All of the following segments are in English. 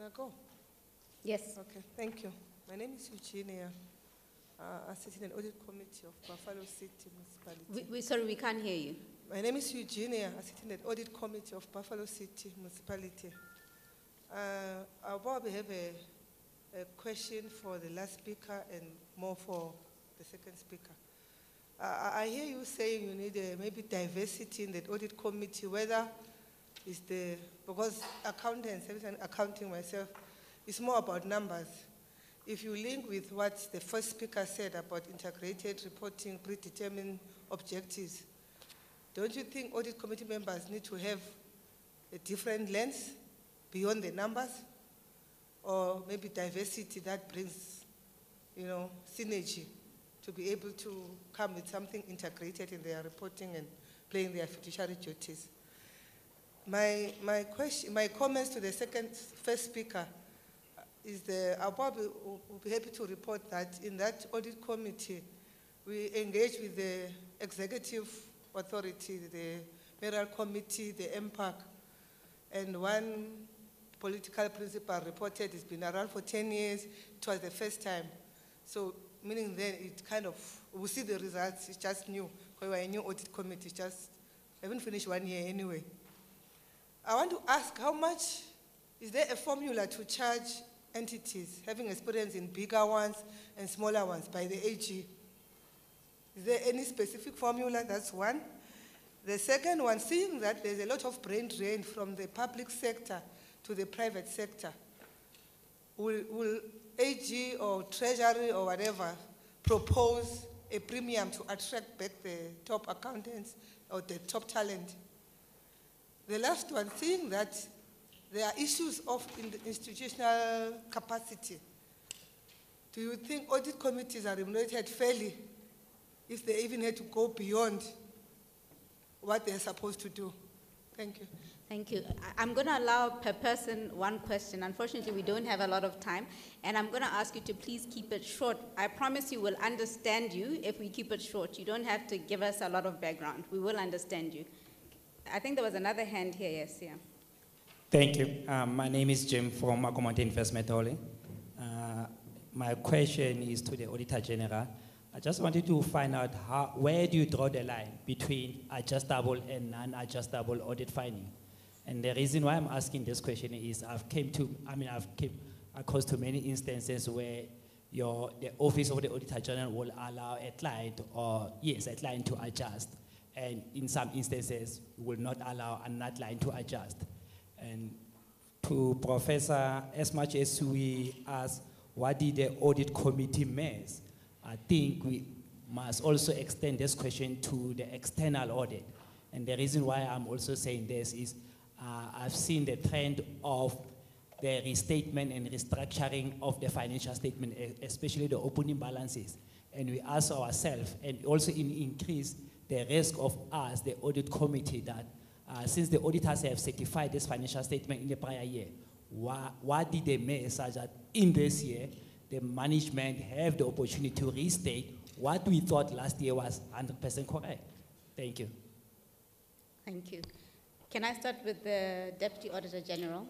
Can I go? Yes. Okay, thank you. My name is Eugenia. I sit in an audit committee of Buffalo City Municipality. Sorry, we can't hear you. My name is Eugenia. I sit in an audit committee of Buffalo City Municipality. I'll probably have a question for the last speaker and more for the second speaker. I hear you saying you need maybe diversity in the audit committee, whether it's because accountants, accounting myself, it's more about numbers. If you link with what the first speaker said about integrated reporting, predetermined objectives, don't you think audit committee members need to have a different lens beyond the numbers? Or maybe diversity that brings, synergy to be able to come with something integrated in their reporting and playing their fiduciary duties. My comments to the first speaker is I'll probably will be happy to report that in that audit committee, we engage with the executive authority, the mayoral committee, the MPAC, and one political principal reported it's been around for 10 years. It was the first time. So meaning then it kind of, we'll see the results, it's just new. Because we're a new audit committee, haven't finished 1 year anyway. I want to ask how much, is there a formula to charge entities having experience in bigger ones and smaller ones by the AG? Is there any specific formula? That's one. The second one, seeing that there's a lot of brain drain from the public sector to the private sector, will AG or Treasury or whatever propose a premium to attract back the top accountants or the top talent? The last one, seeing that there are issues of institutional capacity, do you think audit committees are remunerated fairly if they even had to go beyond what they're supposed to do? Thank you. Thank you. I'm going to allow per person one question. Unfortunately, we don't have a lot of time, and I'm going to ask you to please keep it short. I promise you we'll understand you if we keep it short. You don't have to give us a lot of background. We will understand you. I think there was another hand here, yes, yeah. Thank you. My name is Jim from Makomante Investment Holding. My question is to the Auditor General. I just wanted to find out where do you draw the line between adjustable and non-adjustable audit finding? And the reason why I'm asking this question is I've came across to many instances where the Office of the Auditor General will allow a client to adjust, and in some instances will not allow another client to adjust. And to Professor, as much as we ask, what did the audit committee miss? I think we must also extend this question to the external audit. And the reason why I'm also saying this is I've seen the trend of the restatement and restructuring of the financial statement, especially the opening balances. And we ask ourselves, and also increase the risk of us, the audit committee, that since the auditors have certified this financial statement in the prior year, what did they miss such that in this year, the management have the opportunity to restate what we thought last year was 100% correct? Thank you. Thank you. Can I start with the Deputy Auditor General?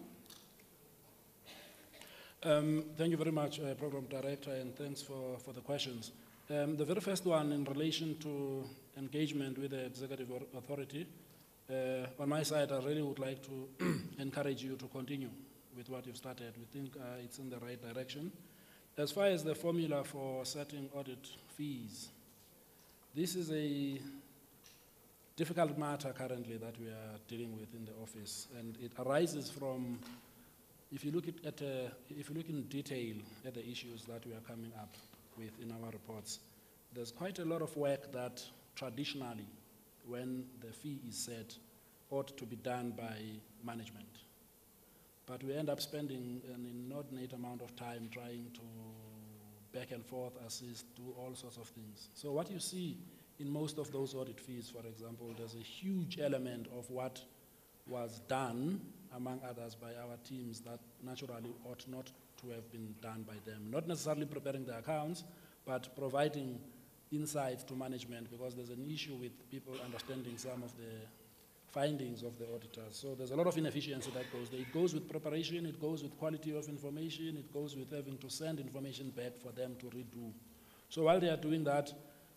Thank you very much, Program Director, and thanks for the questions. The very first one in relation to engagement with the Executive Authority, on my side, I really would like to encourage you to continue with what you've started. We think it's in the right direction. As far as the formula for setting audit fees, this is a difficult matter currently that we are dealing with in the office, and it arises from, if you look in detail at the issues that we are coming up with in our reports, there's quite a lot of work that traditionally, when the fee is set, ought to be done by management. But we end up spending an inordinate amount of time trying to back and forth, assist, do all sorts of things. So what you see in most of those audit fees, for example, there's a huge element of what was done, among others, by our teams that naturally ought not to have been done by them. Not necessarily preparing the accounts, but providing insights to management, because there's an issue with people understanding some of the findings of the auditors. So there's a lot of inefficiency that goes there. It goes with preparation, it goes with quality of information, it goes with having to send information back for them to redo. So while they are doing that,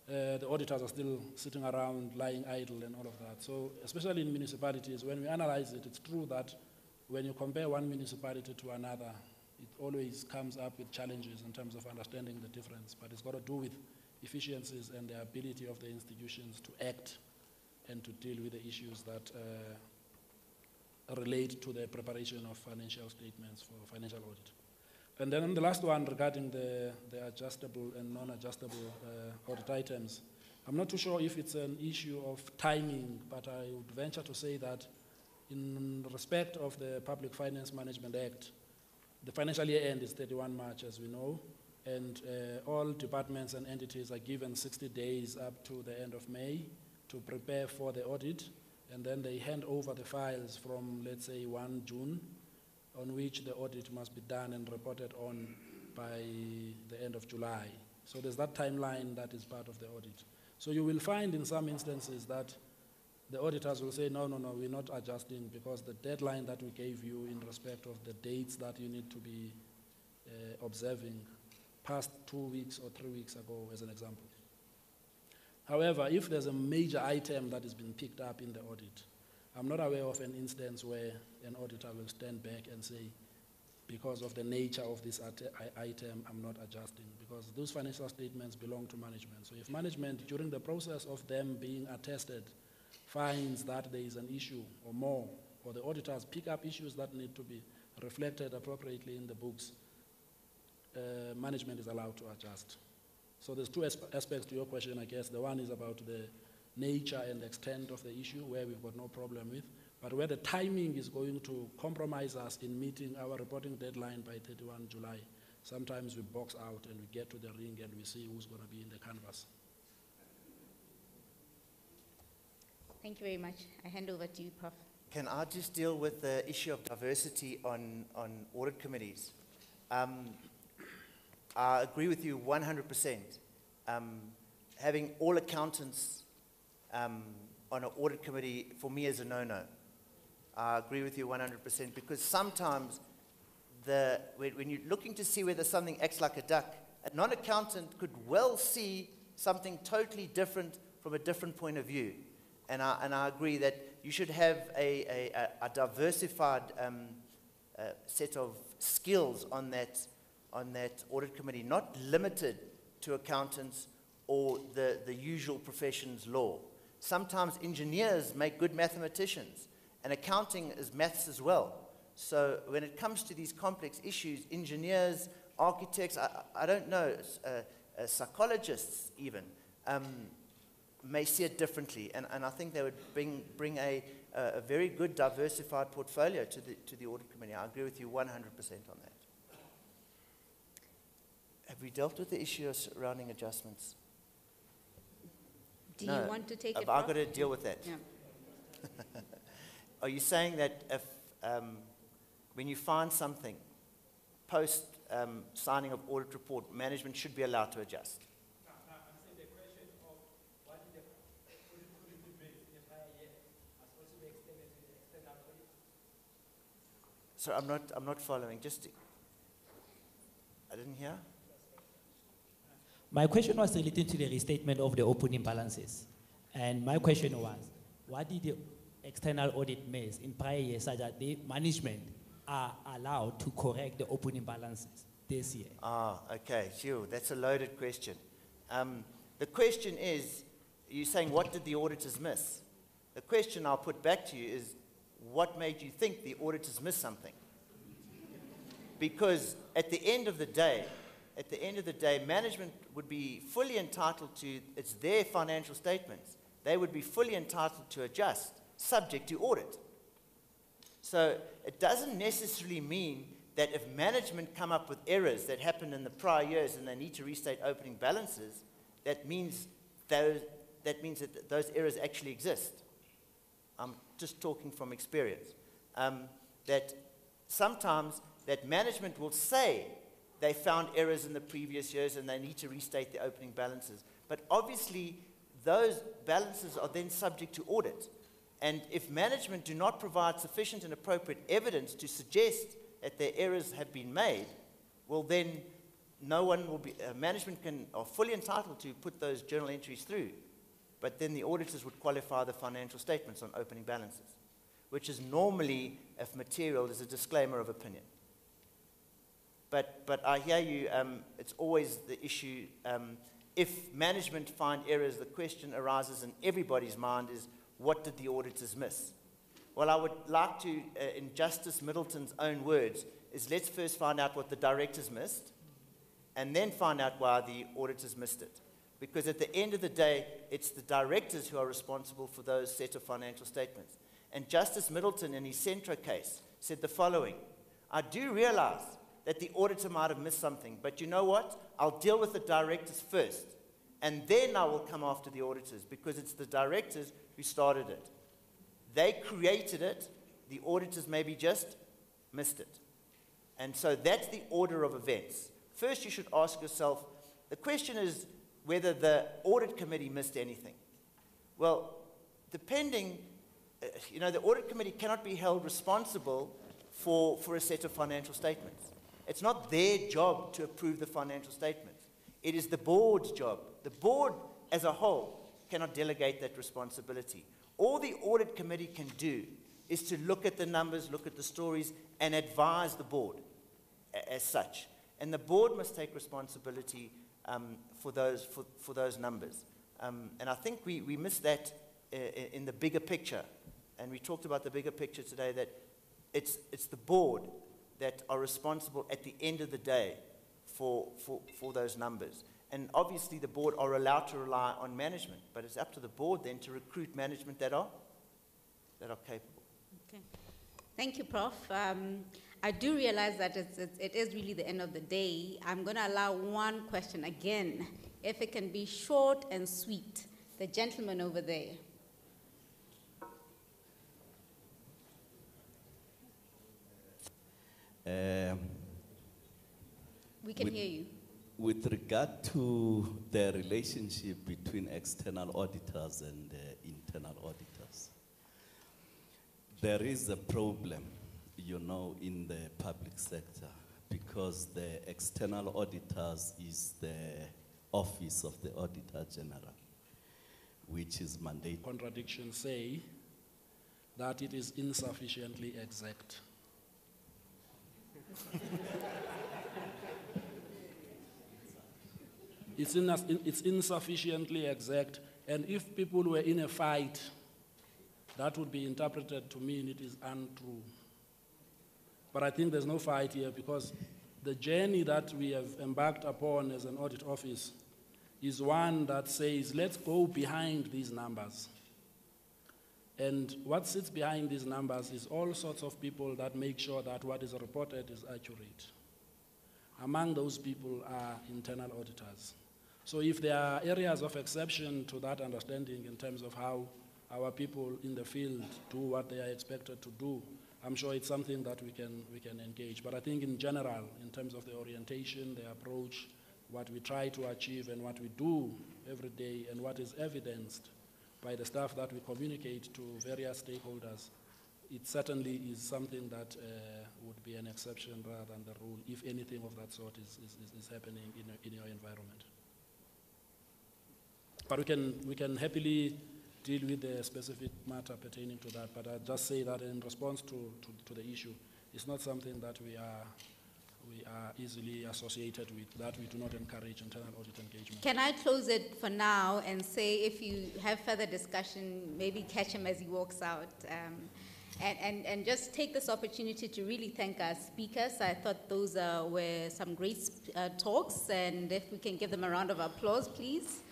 the auditors are still sitting around, lying idle and all of that. So especially in municipalities, when we analyze it, it's true that when you compare one municipality to another, it always comes up with challenges in terms of understanding the difference, but it's got to do with efficiencies and the ability of the institutions to act and to deal with the issues that relate to the preparation of financial statements for financial audit. And then the last one regarding the adjustable and non-adjustable audit items, I'm not too sure if it's an issue of timing, but I would venture to say that in respect of the Public Finance Management Act, the financial year end is 31 March, as we know, and all departments and entities are given 60 days up to the end of May to prepare for the audit, and then they hand over the files from, let's say, 1 June, on which the audit must be done and reported on by the end of July. So there's that timeline that is part of the audit. So you will find in some instances that the auditors will say, no, we're not adjusting because the deadline that we gave you in respect of the dates that you need to be observing passed 2 weeks or 3 weeks ago, as an example. However, if there's a major item that has been picked up in the audit, I'm not aware of an instance where an auditor will stand back and say, because of the nature of this item, I'm not adjusting, because those financial statements belong to management. So if management, during the process of them being attested, finds that there is an issue or more, or the auditors pick up issues that need to be reflected appropriately in the books, management is allowed to adjust. So there's two aspects to your question, I guess. The one is about the nature and extent of the issue, where we've got no problem with, but where the timing is going to compromise us in meeting our reporting deadline by 31 July, sometimes we box out and we get to the ring and we see who's going to be in the canvas. Thank you very much. I hand over to you, Prof. Can I just deal with the issue of diversity on audit committees? I agree with you 100%. Having all accountants on an audit committee, for me, is a no-no. I agree with you 100% because sometimes when you're looking to see whether something acts like a duck, a non-accountant could well see something totally different from a different point of view. And I agree that you should have a diversified set of skills on that audit committee, not limited to accountants or the usual professions law. Sometimes engineers make good mathematicians, and accounting is maths as well. So when it comes to these complex issues, engineers, architects, I don't know, psychologists even, may see it differently, and I think they would bring a very good diversified portfolio to the audit committee. I agree with you 100% on that. Have we dealt with the issue surrounding adjustments? Do you want to take it, I've Prof? got to deal with that. Yeah. Are you saying that if when you find something post signing of audit report, management should be allowed to adjust? So I'm not following. I didn't hear. My question was related to the restatement of the opening balances. And my question was, what did the external audit miss in prior years such that the management are allowed to correct the opening balances this year? Okay, sure. That's a loaded question. The question is, you're saying, what did the auditors miss? The question I'll put back to you is, what made you think the auditors missed something? Because at the end of the day, management would be fully entitled to, it's their financial statements, they would be fully entitled to adjust, subject to audit. So it doesn't necessarily mean that if management come up with errors that happened in the prior years and they need to restate opening balances, that means that those errors actually exist. I'm just talking from experience. That sometimes that management will say they found errors in the previous years and they need to restate the opening balances. But obviously, those balances are then subject to audit. And if management do not provide sufficient and appropriate evidence to suggest that their errors have been made, well then no one will be, management are fully entitled to put those journal entries through, but then the auditors would qualify the financial statements on opening balances, which is normally, if material, is a disclaimer of opinion. But I hear you, it's always the issue, if management find errors, the question arises in everybody's mind is, what did the auditors miss? Well, I would like to, in Justice Middleton's own words, is let's first find out what the directors missed, and then find out why the auditors missed it. Because at the end of the day, it's the directors who are responsible for those set of financial statements. And Justice Middleton, in his Centro case, said the following: I do realize that the auditor might have missed something, but you know what? I'll deal with the directors first, and then I will come after the auditors, because it's the directors who started it. They created it, the auditors maybe just missed it. And so that's the order of events. First, you should ask yourself, the question is whether the audit committee missed anything. Well, depending, the audit committee cannot be held responsible for a set of financial statements. It's not their job to approve the financial statements. It is the board's job. The board as a whole cannot delegate that responsibility. All the audit committee can do is to look at the numbers, look at the stories, and advise the board as such. And the board must take responsibility for those numbers. And I think we missed that in the bigger picture. And we talked about the bigger picture today, that it's the board that are responsible at the end of the day for those numbers. And obviously the board are allowed to rely on management, but it's up to the board then to recruit management that are capable. Okay. Thank you, Prof. I do realize that it is really the end of the day. I'm going to allow one question again, if it can be short and sweet. The gentleman over there. We can hear you. With regard to the relationship between external auditors and internal auditors, there is a problem, in the public sector, because the external auditors is the Office of the Auditor General, which is mandated. Contradictions say that it is insufficiently exact. It's insufficiently exact, and if people were in a fight, that would be interpreted to mean it is untrue. But I think there's no fight here, because the journey that we have embarked upon as an audit office is one that says, let's go behind these numbers. And what sits behind these numbers is all sorts of people that make sure that what is reported is accurate. Among those people are internal auditors. So if there are areas of exception to that understanding in terms of how our people in the field do what they are expected to do, I'm sure it's something that we can engage. But I think in general, in terms of the orientation, the approach, what we try to achieve and what we do every day, and what is evidenced by the staff that we communicate to various stakeholders, it certainly is something that would be an exception rather than the rule, if anything of that sort is happening in your environment. But we can happily deal with the specific matter pertaining to that, but I just say that in response to the issue, it's not something that we are easily associated with, that we do not encourage internal audit engagement. Can I close it for now and say, if you have further discussion, maybe catch him as he walks out, and just take this opportunity to really thank our speakers. I thought those were some great talks, and if we can give them a round of applause, please.